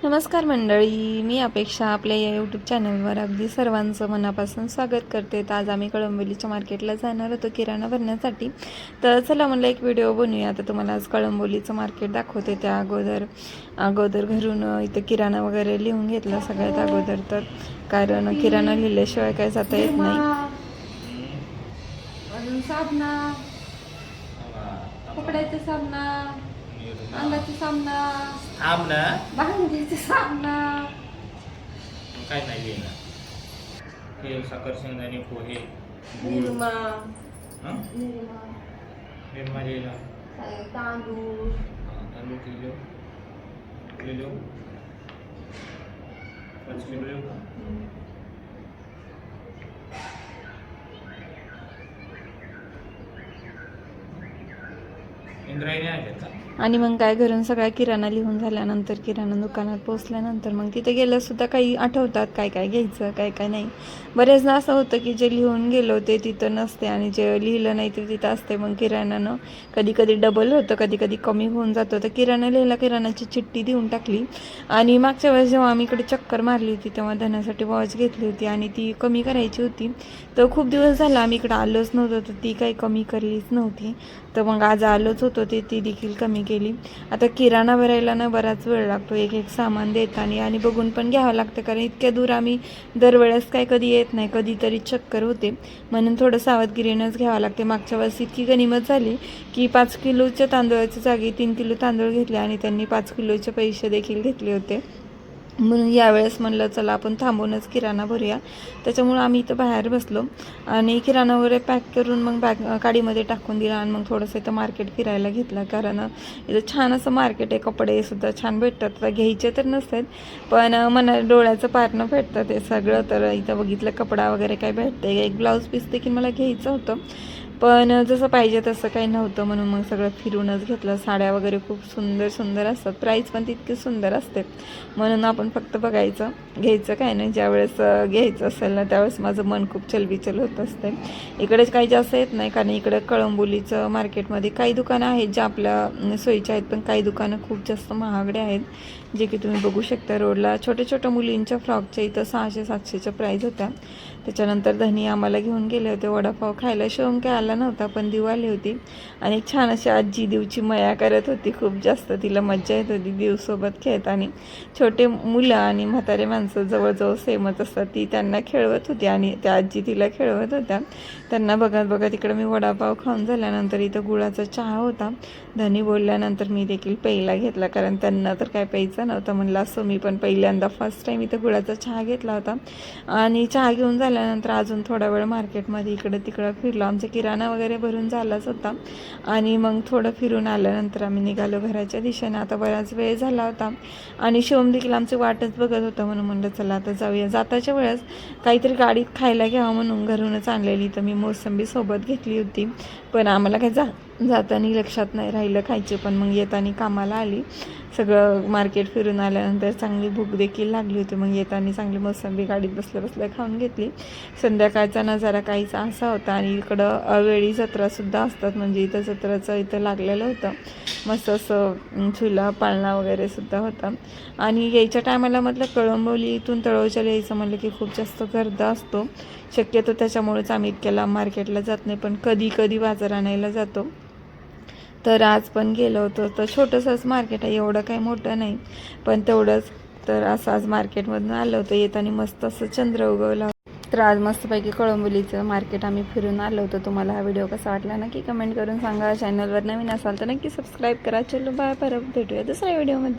नमस्कार मंडळी, मी अपेक्षा आपल्या या यूट्यूब चॅनलवर अगदी सर्वांचं मनापासून स्वागत करते. तर आज आम्ही कळंबोलीच्या मार्केटला जाणार होतो किराणा भरण्यासाठी. तर चला म्हणलं एक व्हिडिओ बनवूया. आता तुम्हाला आज कळंबोलीचं मार्केट दाखवते. त्या अगोदर घरून इथं किराणा वगैरे लिहून घेतला सगळ्यात अगोदर, तर कारण किराणा लिहिल्याशिवाय काय जाता येत नाही. अजून साबणा, कपड्याचे साबणा, अंगाचे साबणा, भांडीचे साबणा, काय नाही लिहिलं. तेल, साखर, शेंगदाणे, पोहे, निरमा, निरमा लिहिला, तांदूळ, किलो 5 किलो येऊ का? इंद्रायणी आहेत का? आणि मग काय घरून सगळा किराणा लिहून झाल्यानंतर किराणा दुकानात पोहोचल्यानंतर मग तिथे गेलं सुद्धा काही आठवतात काय काय घ्यायचं काय काय नाही. बरेचदा असं होतं की जे लिहून गेलो ते तिथं नसते आणि जे लिहिलं नाही ते तिथं असते. मग किराणानं कधी कधी डबल होतं, कधी कधी कमी होऊन जातं. तर किराणा लिहिला, किराणाची चिठ्ठी देऊन टाकली. आणि मागच्या वेळेस जेव्हा आम्ही इकडे चक्कर मारली होती तेव्हा धनासाठी वॉच घेतली होती आणि ती कमी करायची होती. तर खूप दिवस झाला आम्ही इकडे आलोच नव्हतो, तर ती काही कमी करलीच नव्हती. तर मग आज आलोच होतो ती देखील कमी केली. आता किराणा भरायला ना बराच वेळ लागतो, एक एक सामान देताना आणि बघून पण घ्यावं लागतं, कारण इतक्या दूर आम्ही दरवेळेस काय कधी येत नाही, कधीतरी चक्कर होते, म्हणून थोडं सावधगिरीनंच घ्यावं लागते. मागच्या वेळेस इतकी गनिमत झाली की 5 किलोच्या तांदूळाच्या जागी 3 किलो तांदूळ घेतले आणि त्यांनी 5 किलोचे पैसे देखील घेतले होते. म्हणून यावेळेस म्हणलं चला आपण थांबूनच किराणा भरूया. त्याच्यामुळं आम्ही इथं बाहेर बसलो आणि किराणा वगैरे पॅक करून मग गाडीमध्ये टाकून दिला आणि मग थोडंसं इथं मार्केट फिरायला घेतलं, कारण इथं छान असं मार्केट आहे. कपडेसुद्धा छान भेटतात. आता घ्यायचे तर नसतात पण मना डोळ्याचं पारणं भेटतं ते सगळं. तर इथं बघितलं कपडा वगैरे काय भेटते. एक ब्लाऊज पीस देखील मला घ्यायचं होतं पण जसं पाहिजे तसं काही नव्हतं, म्हणून मग सगळं फिरूनच घेतलं. साड्या वगैरे खूप सुंदर सुंदर असतात, प्राईस पण तितकी सुंदर असते, म्हणून आपण फक्त बघायचं, घ्यायचं काय नाही. ज्यावेळेस घ्यायचं असेल ना त्यावेळेस माझं मन खूप चलबिचल होत असते. इकडेच काही जास्त येत नाही, कारण इकडं कळंबोलीचं मार्केटमध्ये काही दुकानं आहेत ज्या आपल्या सोयीच्या आहेत, पण काही दुकानं खूप जास्त महागडे आहेत, जे की तुम्ही बघू शकता. रोडला छोट्या छोट्या मुलींच्या फ्रॉकच्या इथं 600-700च्या प्राईज होत्या. त्याच्यानंतर धनी आम्हाला घेऊन गेले होते वडापाव खायला. शिवम काय आला नव्हता पण दिव आली होती आणि छान अशी आजी दिवची मया करत होती. खूप जास्त तिला मज्जा येत होती दिवसोबत खेळत. आणि छोटे मुलं आणि म्हातारे माणसं जवळजवळ सेमच असतात, ती त्यांना खेळवत होती आणि त्या आजी तिला खेळवत होत्या. त्यांना बघत बघत इकडं मी वडापाव खाऊन झाल्यानंतर इथं गुळाचा चहा होता. धनी बोलल्यानंतर मी देखील पहिला घेतला, कारण त्यांना तर काय प्यायचं नव्हतं. म्हणलं असं मी पण पहिल्यांदा फर्स्ट टाईम इथं गुळाचा चहा घेतला होता. आणि चहा घेऊन झाल्यानंतर अजून थोडा वेळ मार्केटमध्ये इकडं तिकडं फिरलो. आमचा किराणा वगैरे भरून झालाच होता आणि मग थोडं फिरून आल्यानंतर आम्ही निघालो घराच्या दिशेने. आता बराच वेळ झाला होता आणि शिवम देखील आमची वाटच बघत होता, म्हणून म्हणलं चला आता जाऊया. जाताच्या वेळेस काहीतरी गाडीत खायला घ्यावं म्हणून घरूनच आणलेली तर मी मोसंबी सोबत घेतली होती, पण आम्हाला काय जाताना लक्षात नाही राहिलं खायचे, पण मग येताना कामाला आली. सगळं मार्केट फिरून आल्यानंतर चांगली भूक देखील लागली होती, मग येताना चांगली मोसंबी गाडीत बसल्या बसल्या खाऊन घेतली. संध्याकाळचा नजारा काहीसा असा होता आणि इकडं अवेळी जत्रासुद्धा असतात, म्हणजे इथं जत्राचं इथं लागलेलं होतं. मस्त असं झुला पाळणा वगैरे सुद्धा होता. आणि यायच्या टायमाला म्हटलं कळंबोली इथून तळोजाला यायचं म्हटलं की खूप जास्त गर्द असतो शक्यतो, त्याच्यामुळेच आम्ही इतक्या लांब मार्केटला जात नाही, पण कधी कधी बाजार आणायला जातो. तर आज पण गेलो होतो. तर छोटंसंच मार्केट आहे, एवढं काही मोठं नाही, पण तेवढंच. तर असं आज मार्केटमधून आलं होतं. येताना मस्त असं चंद्र उगवला होता. तर आज मस्तपैकी कळंबोलीचं मार्केट आम्ही फिरून आलो होतो. तुम्हाला हा व्हिडिओ कसा वाटला नक्की कमेंट करून सांगा. चॅनलवर नवीन असाल तर नक्की सबस्क्राईब करा. चलो बाय, परत भेटूया दुसऱ्या व्हिडिओमध्ये.